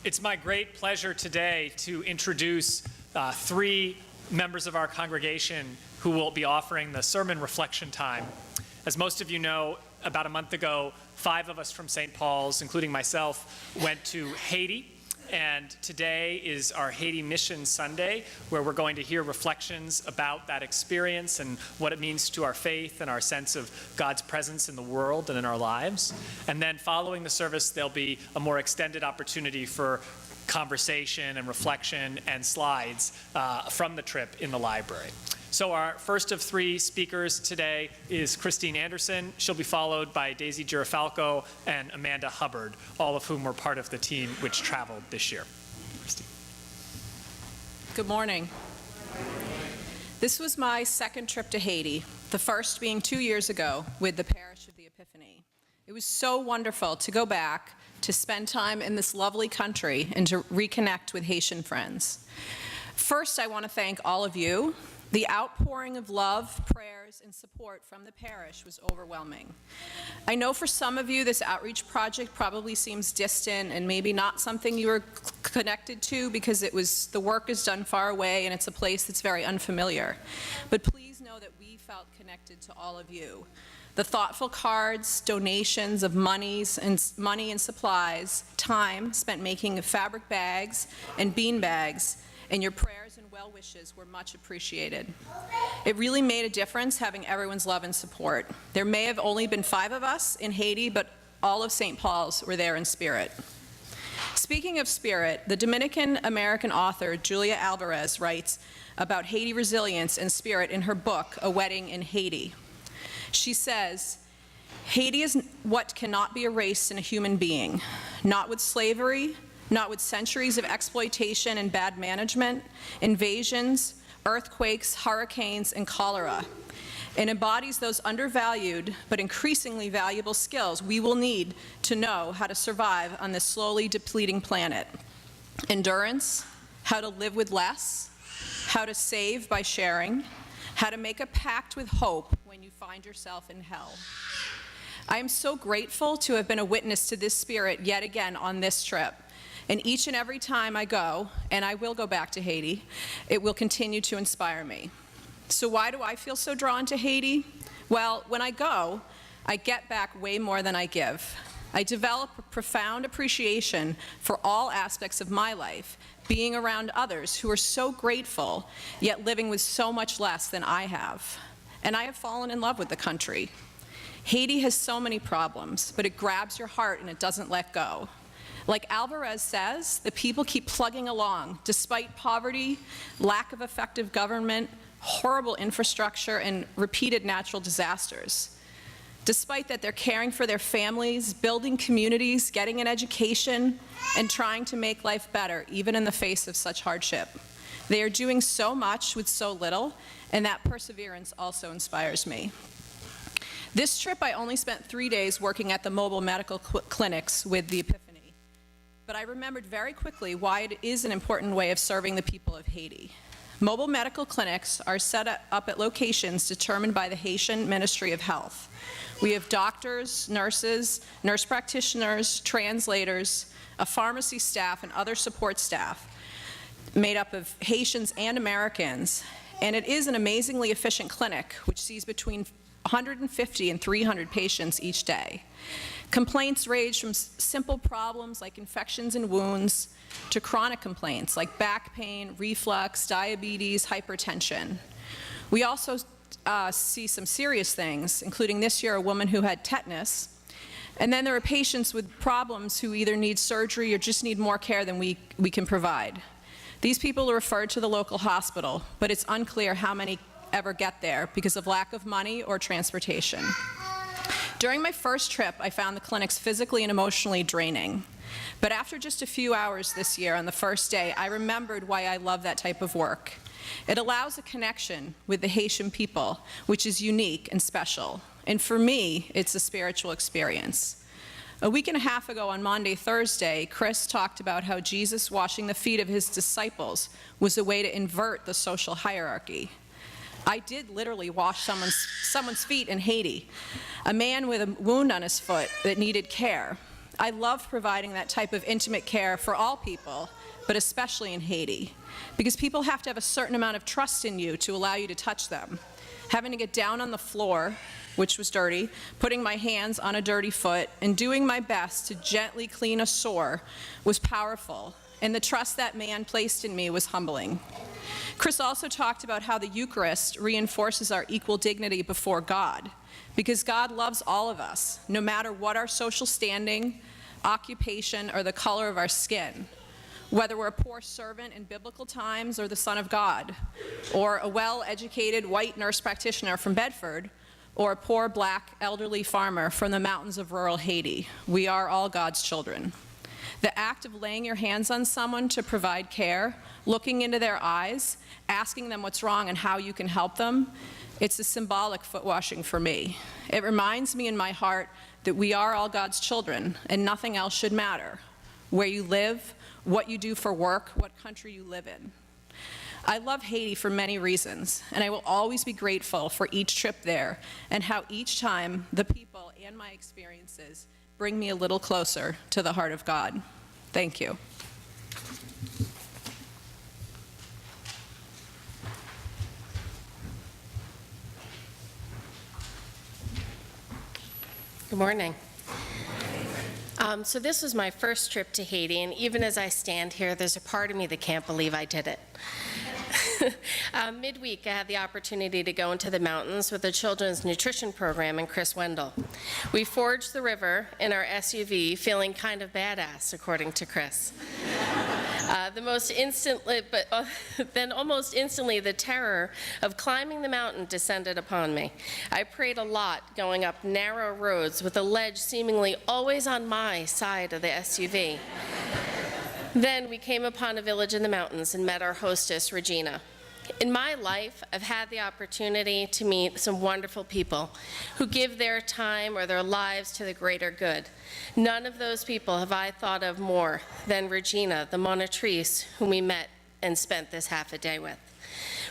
It's my great pleasure today to introduce three members of our congregation who will be offering the sermon reflection time. As most of you know, about a month ago, 5 of us from St. Paul's, including myself, went to Haiti. And today is our Haiti Mission Sunday, where we're going to hear reflections about that experience and what it means to our faith and our sense of God's presence in the world and in our lives. And then following the service, there'll be a more extended opportunity for conversation and reflection and slides from the trip in the library. So our first of 3 speakers today is Christine Anderson. She'll be followed by Daisy Girafalco and Amanda Hubbard, all of whom were part of the team which traveled this year. Christine. Good morning. This was my second trip to Haiti, the first being 2 years ago with the Parish of the Epiphany. It was so wonderful to go back, to spend time in this lovely country, and to reconnect with Haitian friends. First, I want to thank all of you. The outpouring of love, prayers, and support from the parish was overwhelming. I know for some of you this outreach project probably seems distant and maybe not something you were connected to because the work is done far away and it's a place that's very unfamiliar. But please know that we felt connected to all of you. The thoughtful cards, donations of money and supplies, time spent making fabric bags and bean bags, and your prayers and well wishes were much appreciated. It really made a difference having everyone's love and support. There may have only been 5 of us in Haiti, but all of St. Paul's were there in spirit. Speaking of spirit, the Dominican-American author Julia Alvarez writes about Haiti resilience and spirit in her book, A Wedding in Haiti. She says, Haiti is what cannot be erased in a human being, not with slavery, not with centuries of exploitation and bad management, invasions, earthquakes, hurricanes, and cholera. It embodies those undervalued but increasingly valuable skills we will need to know how to survive on this slowly depleting planet. Endurance, how to live with less, how to save by sharing, how to make a pact with hope when you find yourself in hell. I am so grateful to have been a witness to this spirit yet again on this trip. And each and every time I go, and I will go back to Haiti, it will continue to inspire me. So why do I feel so drawn to Haiti? Well, when I go, I get back way more than I give. I develop a profound appreciation for all aspects of my life, being around others who are so grateful, yet living with so much less than I have. And I have fallen in love with the country. Haiti has so many problems, but it grabs your heart and it doesn't let go. Like Alvarez says, the people keep plugging along despite poverty, lack of effective government, horrible infrastructure, and repeated natural disasters. Despite that, they're caring for their families, building communities, getting an education, and trying to make life better, even in the face of such hardship. They are doing so much with so little, and that perseverance also inspires me. This trip, I only spent 3 days working at the mobile medical clinics with the Epiphany. But I remembered very quickly why it is an important way of serving the people of Haiti. Mobile medical clinics are set up at locations determined by the Haitian Ministry of Health. We have doctors, nurses, nurse practitioners, translators, a pharmacy staff, and other support staff made up of Haitians and Americans. And it is an amazingly efficient clinic, which sees between 150 and 300 patients each day. Complaints range from simple problems like infections and wounds to chronic complaints like back pain, reflux, diabetes, hypertension. We also see some serious things, including this year a woman who had tetanus. And then there are patients with problems who either need surgery or just need more care than we can provide. These people are referred to the local hospital, but it's unclear how many ever get there because of lack of money or transportation. During my first trip, I found the clinics physically and emotionally draining. But after just a few hours this year on the first day, I remembered why I love that type of work. It allows a connection with the Haitian people, which is unique and special. And for me, it's a spiritual experience. A week and a half ago on Maundy, Thursday, Chris talked about how Jesus washing the feet of his disciples was a way to invert the social hierarchy. I did literally wash someone's feet in Haiti, a man with a wound on his foot that needed care. I love providing that type of intimate care for all people, but especially in Haiti, because people have to have a certain amount of trust in you to allow you to touch them. Having to get down on the floor, which was dirty, putting my hands on a dirty foot, and doing my best to gently clean a sore was powerful, and the trust that man placed in me was humbling. Chris also talked about how the Eucharist reinforces our equal dignity before God, because God loves all of us, no matter what our social standing, occupation, or the color of our skin. Whether we're a poor servant in biblical times or the Son of God, or a well-educated white nurse practitioner from Bedford, or a poor black elderly farmer from the mountains of rural Haiti, we are all God's children. The act of laying your hands on someone to provide care, looking into their eyes, asking them what's wrong and how you can help them, it's a symbolic foot washing for me. It reminds me in my heart that we are all God's children and nothing else should matter. Where you live, what you do for work, what country you live in. I love Haiti for many reasons, and I will always be grateful for each trip there and how each time the people and my experiences bring me a little closer to the heart of God. Thank you. Good morning. So this was my first trip to Haiti, and even as I stand here, there's a part of me that can't believe I did it. Midweek, I had the opportunity to go into the mountains with the Children's Nutrition Program and Chris Wendell. We forged the river in our SUV, feeling kind of badass, according to Chris. Then almost instantly, the terror of climbing the mountain descended upon me. I prayed a lot, going up narrow roads with a ledge seemingly always on my side of the SUV. Then we came upon a village in the mountains and met our hostess, Regina. In my life, I've had the opportunity to meet some wonderful people who give their time or their lives to the greater good. None of those people have I thought of more than Regina, the monitrice, whom we met and spent this half a day with.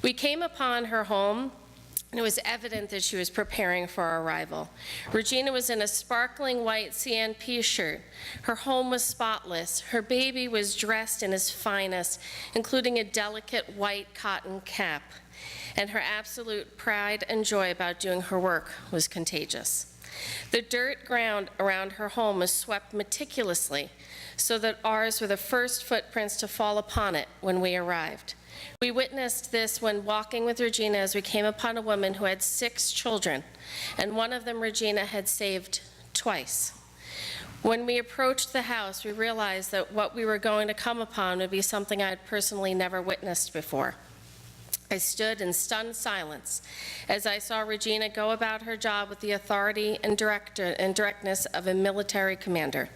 We came upon her home, and it was evident that she was preparing for our arrival. Regina was in a sparkling white CNP shirt. Her home was spotless. Her baby was dressed in his finest, including a delicate white cotton cap. And her absolute pride and joy about doing her work was contagious. The dirt ground around her home was swept meticulously so that ours were the first footprints to fall upon it when we arrived. We witnessed this when walking with Regina as we came upon a woman who had 6 children, and one of them Regina had saved twice. When we approached the house, we realized that what we were going to come upon would be something I had personally never witnessed before. I stood in stunned silence as I saw Regina go about her job with the authority and directness of a military commander.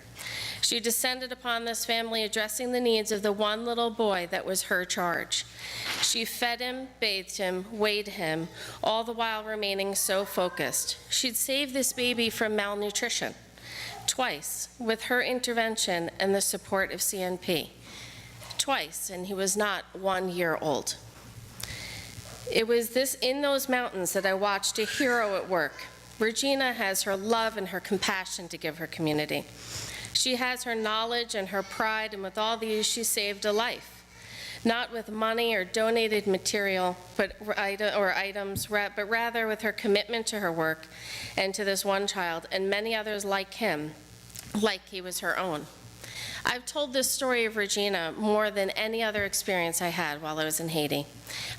She descended upon this family addressing the needs of the one little boy that was her charge. She fed him, bathed him, weighed him, all the while remaining so focused. She'd saved this baby from malnutrition twice with her intervention and the support of CNP. Twice, and he was not 1 year old. It was in those mountains that I watched a hero at work. Regina has her love and her compassion to give her community. She has her knowledge and her pride, and with all these, she saved a life. Not with money or donated material or items, but rather with her commitment to her work and to this one child, and many others like him, like he was her own. I've told this story of Regina more than any other experience I had while I was in Haiti.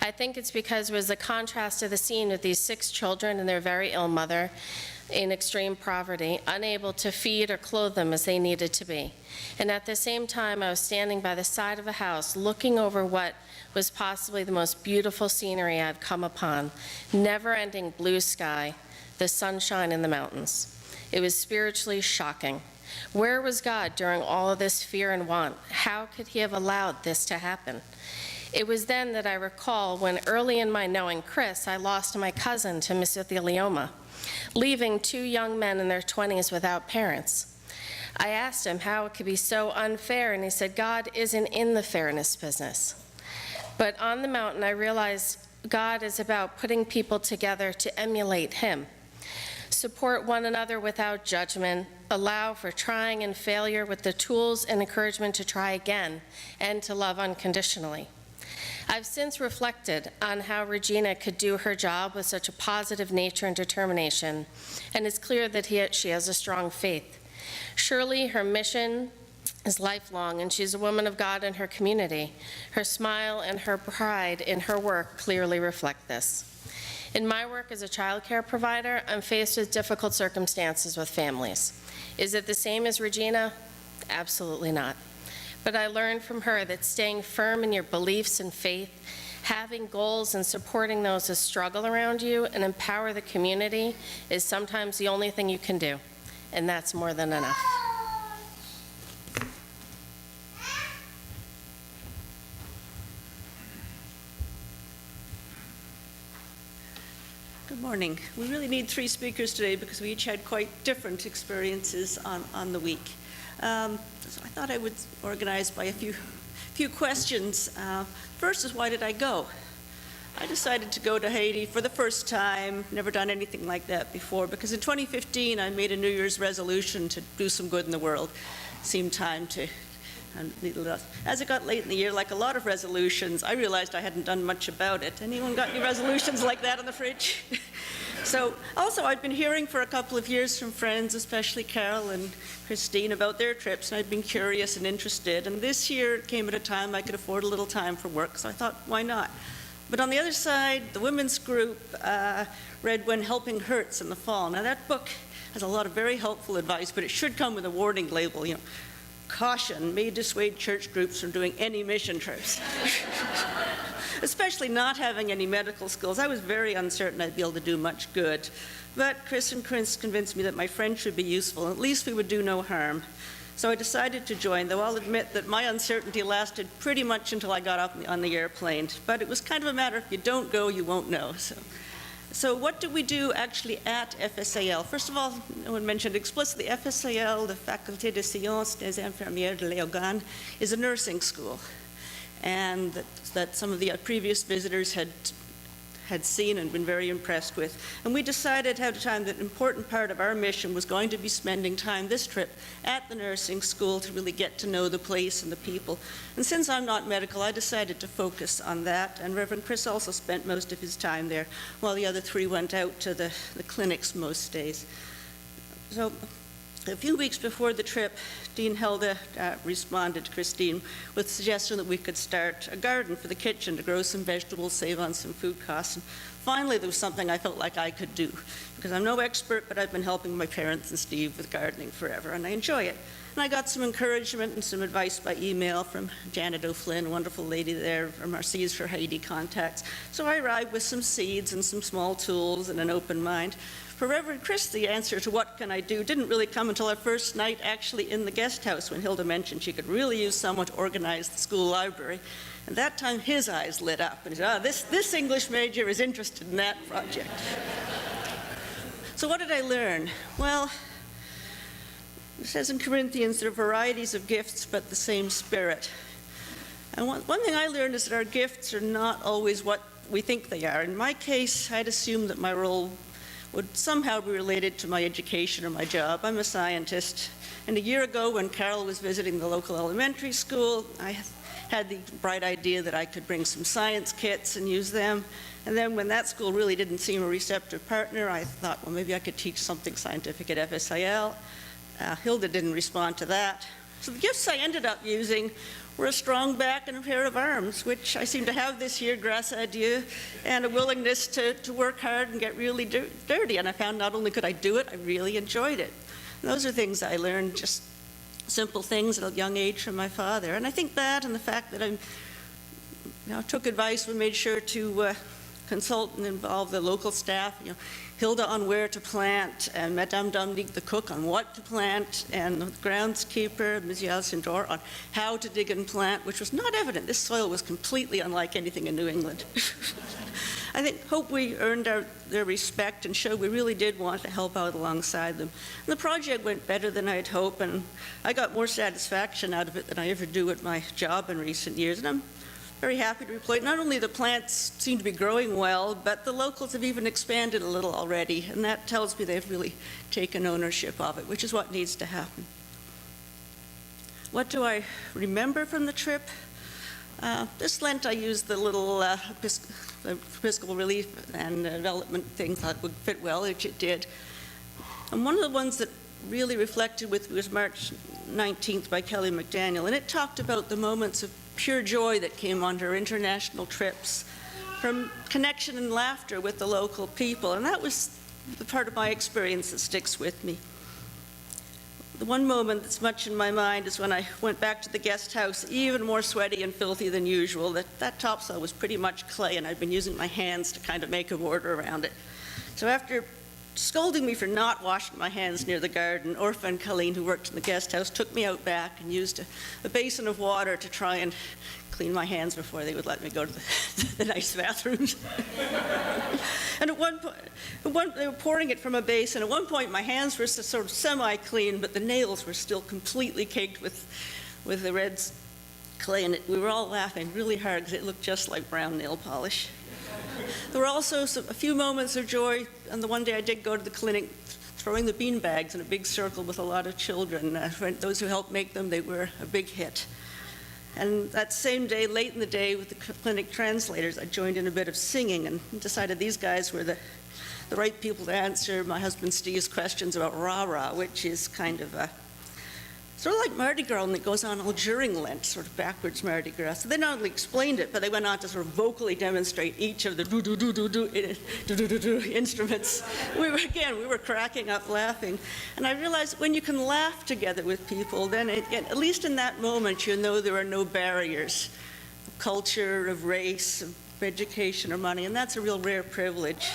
I think it's because it was the contrast of the scene with these 6 children and their very ill mother in extreme poverty, unable to feed or clothe them as they needed to be. And at the same time, I was standing by the side of a house looking over what was possibly the most beautiful scenery I've come upon, never-ending blue sky, the sunshine in the mountains. It was spiritually shocking. Where was God during all of this fear and want? How could he have allowed this to happen? It was then that I recall when early in my knowing Chris, I lost my cousin to mesothelioma, leaving 2 young men in their 20s without parents. I asked him how it could be so unfair, and he said, God isn't in the fairness business. But on the mountain, I realized God is about putting people together to emulate him, support one another without judgment, allow for trying and failure with the tools and encouragement to try again and to love unconditionally. I've since reflected on how Regina could do her job with such a positive nature and determination, and it's clear that she has a strong faith. Surely her mission is lifelong, and she's a woman of God in her community. Her smile and her pride in her work clearly reflect this. In my work as a child care provider, I'm faced with difficult circumstances with families. Is it the same as Regina? Absolutely not. But I learned from her that staying firm in your beliefs and faith, having goals and supporting those who struggle around you and empower the community is sometimes the only thing you can do, and that's more than enough. Good morning. We really need 3 speakers today because we each had quite different experiences on the week. So I thought I would organize by a few questions. First is, why did I go? I decided to go to Haiti for the first time, never done anything like that before, because in 2015 I made a New Year's resolution to do some good in the world. It seemed time to. As it got late in the year, like a lot of resolutions, I realized I hadn't done much about it. Anyone got any resolutions like that on the fridge? So also, I'd been hearing for a couple of years from friends, especially Carol and Christine, about their trips, and I'd been curious and interested. And this year it came at a time I could afford a little time for work, so I thought, why not? But on the other side, the women's group read When Helping Hurts in the fall. Now that book has a lot of very helpful advice, but it should come with a warning label, caution, may dissuade church groups from doing any mission trips. Especially not having any medical skills. I was very uncertain I'd be able to do much good. But Chris and Chris convinced me that my friend should be useful, and at least we would do no harm. So I decided to join, though I'll admit that my uncertainty lasted pretty much until I got up on the airplane. But it was kind of a matter, if you don't go, you won't know. So what do we do actually at FSAL? First of all, no one mentioned explicitly, FSAL, the Faculté de Sciences des Infirmières de Léogane, is a nursing school. And that some of the previous visitors had seen and been very impressed with. And we decided ahead of time that an important part of our mission was going to be spending time this trip at the nursing school to really get to know the place and the people. And since I'm not medical, I decided to focus on that. And Reverend Chris also spent most of his time there, while the other 3 went out to the clinics most days. So a few weeks before the trip, Dean Hilda responded to Christine with the suggestion that we could start a garden for the kitchen to grow some vegetables, save on some food costs. And finally, there was something I felt like I could do, because I'm no expert, but I've been helping my parents and Steve with gardening forever, and I enjoy it. And I got some encouragement and some advice by email from Janet O'Flynn, a wonderful lady there from our Seeds for Haiti contacts. So I arrived with some seeds and some small tools and an open mind. For Reverend Chris, the answer to what can I do didn't really come until our first night actually in the guest house, when Hilda mentioned she could really use someone to organize the school library. And that time his eyes lit up, and he said, this English major is interested in that project. So what did I learn? Well, it says in Corinthians, there are varieties of gifts, but the same Spirit. And one thing I learned is that our gifts are not always what we think they are. In my case, I'd assumed that my role would somehow be related to my education or my job. I'm a scientist. And a year ago, when Carol was visiting the local elementary school, I had the bright idea that I could bring some science kits and use them. And then when that school really didn't seem a receptive partner, I thought, well, maybe I could teach something scientific at FSIL. Hilda didn't respond to that. So the gifts I ended up using were a strong back and a pair of arms, which I seem to have this year, grâce à Dieu, and a willingness to work hard and get really dirty. And I found not only could I do it, I really enjoyed it. And those are things I learned, just simple things at a young age from my father. And I think that, and the fact that I took advice and made sure to consult and involve the local staff, Hilda on where to plant, and Madame Dominique, the cook, on what to plant, and the groundskeeper, Monsieur Alcindor, on how to dig and plant, which was not evident. This soil was completely unlike anything in New England. hope we earned their respect and showed we really did want to help out alongside them. And the project went better than I'd hoped, and I got more satisfaction out of it than I ever do at my job in recent years. And I'm very happy to report not only the plants seem to be growing well, but the locals have even expanded a little already, and that tells me they've really taken ownership of it, which is what needs to happen. What do I remember from the trip? This Lent I used the little Episcopal Relief and Development thing, thought it would fit well, which it did. And one of the ones that really reflected with was March 19th by Kelly McDaniel, and it talked about the moments of pure joy that came on her international trips, from connection and laughter with the local people, and that was the part of my experience that sticks with me. The one moment that's much in my mind is when I went back to the guest house, even more sweaty and filthy than usual. That topsoil was pretty much clay, and I'd been using my hands to kind of make a border around it. So after scolding me for not washing my hands near the garden, Orpha and Colleen, who worked in the guest house, took me out back and used a basin of water to try and clean my hands before they would let me go to the nice bathrooms. And at one point, they were pouring it from a basin. At one point, my hands were sort of semi-clean, but the nails were still completely caked with the red clay, and we were all laughing really hard because it looked just like brown nail polish. There were also a few moments of joy, and the one day I did go to the clinic throwing the bean bags in a big circle with a lot of children. For those who helped make them, they were a big hit. And that same day, late in the day, with the clinic translators, I joined in a bit of singing and decided these guys were the right people to answer my husband Steve's questions about rah-rah, which is kind of sort of like Mardi Gras, and it goes on all during Lent, sort of backwards Mardi Gras. So they not only explained it, but they went on to sort of vocally demonstrate each of the do-do-do-do-do instruments. We were cracking up laughing. And I realized when you can laugh together with people, then at least in that moment, you know there are no barriers of culture, of race, of education, or money, and that's a real rare privilege.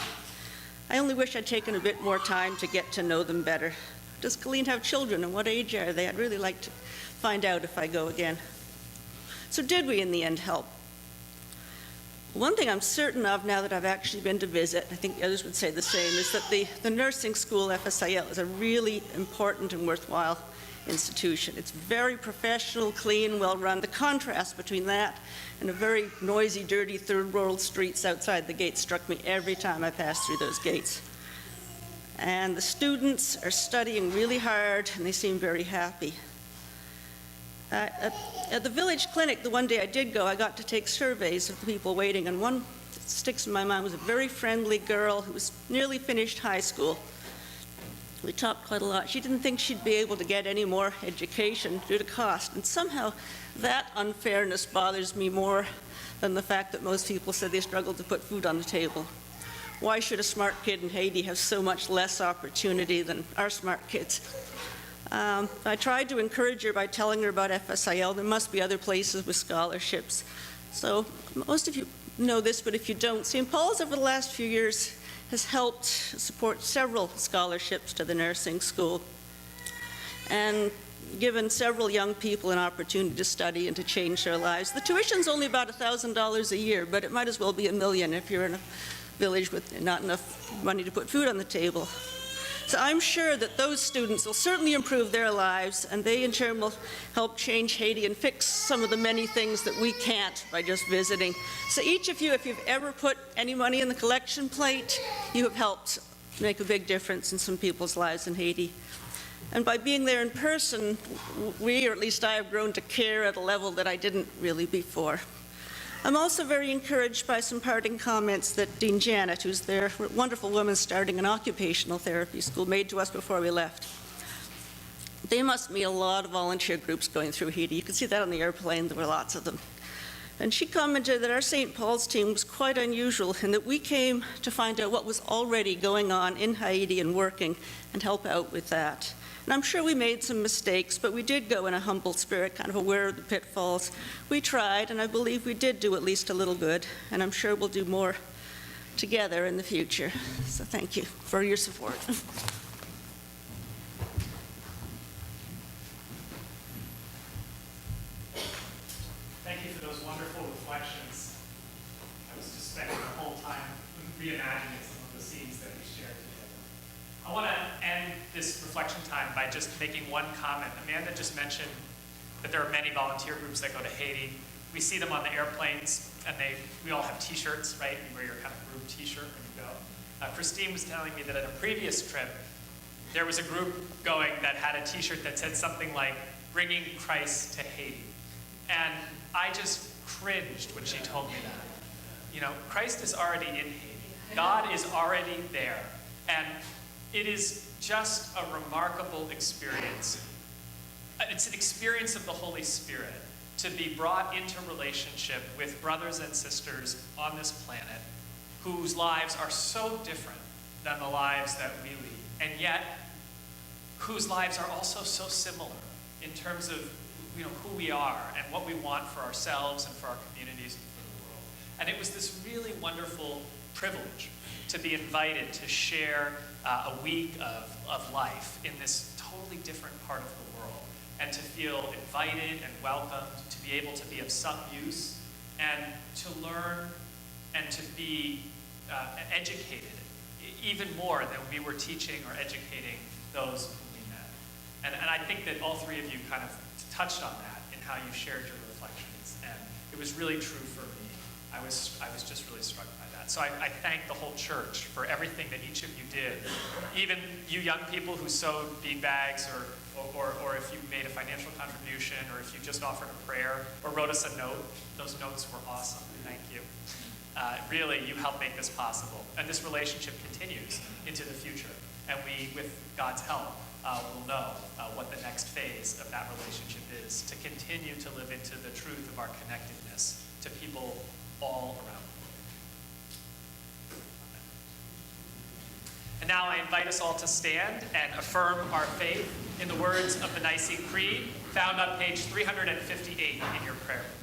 I only wish I'd taken a bit more time to get to know them better. Does Colleen have children, and what age are they? I'd really like to find out if I go again. So did we in the end help? One thing I'm certain of now that I've actually been to visit, I think others would say the same, is that the nursing school, FSIL, is a really important and worthwhile institution. It's very professional, clean, well-run. The contrast between that and the very noisy, dirty third world streets outside the gates struck me every time I passed through those gates. And the students are studying really hard, and they seem very happy. At the village clinic, the one day I did go, I got to take surveys of the people waiting, and one that sticks in my mind was a very friendly girl who was nearly finished high school. We talked quite a lot. She didn't think she'd be able to get any more education due to cost, and somehow that unfairness bothers me more than the fact that most people said they struggled to put food on the table. Why should a smart kid in Haiti have so much less opportunity than our smart kids? I tried to encourage her by telling her about FSIL. There must be other places with scholarships. So most of you know this, but if you don't, St. Paul's over the last few years has helped support several scholarships to the nursing school and given several young people an opportunity to study and to change their lives. The tuition's only about $1,000 a year, but it might as well be $1 million if you're in a village with not enough money to put food on the table. So I'm sure that those students will certainly improve their lives, and they in turn will help change Haiti and fix some of the many things that we can't by just visiting. So each of you, if you've ever put any money in the collection plate, you have helped make a big difference in some people's lives in Haiti. And by being there in person, we, or at least I, have grown to care at a level that I didn't really before. I'm also very encouraged by some parting comments that Dean Janet, who's there, a wonderful woman starting an occupational therapy school, made to us before we left. They must meet a lot of volunteer groups going through Haiti. You can see that on the airplane. There were lots of them. And she commented that our St. Paul's team was quite unusual in that we came to find out what was already going on in Haiti and working and help out with that. And I'm sure we made some mistakes, but we did go in a humble spirit, kind of aware of the pitfalls. We tried, and I believe we did do at least a little good, and I'm sure we'll do more together in the future. So thank you for your support. Thank you for those wonderful reflections. I was just spending the whole time reimagining some of the scenes that we shared together. I want to end this reflection time by just making one comment. Amanda just mentioned that there are many volunteer groups that go to Haiti. we see them on the airplanes, and we all have T-shirts, right? You wear your kind of group T-shirt when you go. Christine was telling me that at a previous trip, there was a group going that had a T-shirt that said something like, "Bringing Christ to Haiti." And I just cringed when she told me that. You know, Christ is already in Haiti. God is already there. And it is just a remarkable experience. It's an experience of the Holy Spirit to be brought into relationship with brothers and sisters on this planet whose lives are so different than the lives that we lead, and yet whose lives are also so similar in terms of, you know, who we are and what we want for ourselves and for our communities and for the world. And it was this really wonderful privilege to be invited to share a week of life in this totally different part of the world, and to feel invited and welcomed, to be able to be of some use, and to learn and to be educated even more than we were teaching or educating those whom we met. And I think that all three of you kind of touched on that in how you shared your reflections, and it was really true for me. I was just really struck by that. So I thank the whole church for everything that each of you did. Even you young people who sewed bean bags, or if you made a financial contribution, or if you just offered a prayer, or wrote us a note. Those notes were awesome. Thank you. Really, you helped make this possible. And this relationship continues into the future. And we, with God's help, will know what the next phase of that relationship is, to continue to live into the truth of our connectedness to people all around the world. And now I invite us all to stand and affirm our faith in the words of the Nicene Creed, found on page 358 in your prayer book.